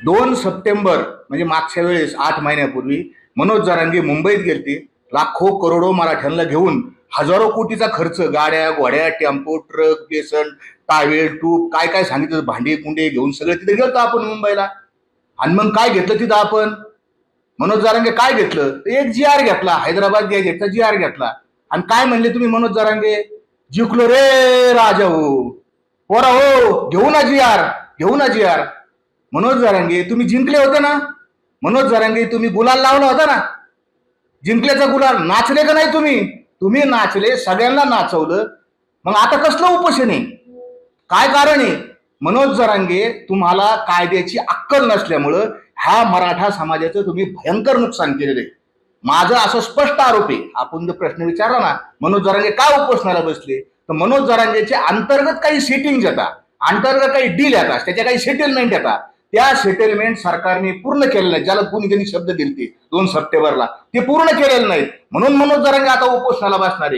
2 September म्हणजे मागच्या वेळेस 8 महिन्यापूर्वी मनोज जरांगे मुंबईत गेलते. लाखो करोडो मराठ्यांना घेऊन हजारो कोटीचा खर्च, गाड्या घोड्या टेम्पो ट्रक बेसन टावेल टूप काय काय सांगितलं, भांडी कुंडे घेऊन सगळं तिथे गेलतो आपण मुंबईला. आणि मग काय घेतलं तिथं आपण? मनोज जरांगे काय घेतलं? एक जी आर घेतला, हैदराबाद गॅजेटचा जी आर घेतला. आणि काय म्हणले तुम्ही मनोज जरांगे? जिंकलो रे राजा हो, पोरा हो, घेऊ ना जी आर, घेऊ ना जी आर. मनोज जरांगे तुम्ही जिंकले होते ना? मनोज जरांगे तुम्ही गुलाल लावला होता ना? जिंकल्याचा गुलाल नाचले का नाही तुम्ही? तुम्ही नाचले, सगळ्यांना नाचवलं. मग आता कसलं उपोषण आहे? काय कारण आहे? मनोज जरांगे तुम्हाला कायद्याची अक्कल नसल्यामुळं ह्या मराठा समाजाचं तुम्ही भयंकर नुकसान केलेलं आहे. माझं असं स्पष्ट आरोप आहे. आपण जर प्रश्न विचारला ना मनोज जरांगे काय उपोषणाला बसले, तर मनोज जरांगेचे अंतर्गत काही सेटिंग येतात, अंतर्गत काही डील येतात, त्याच्या काही सेटलमेंट येतात. त्या सेटलमेंट सरकारने पूर्ण केलेलं नाही. ज्याला कोणी त्यांनी शब्द दिले 2 सप्टेंबरला ते पूर्ण केलेलं नाहीत. म्हणून मनोज जरांगे आता उपोषणाला बसणार आहे.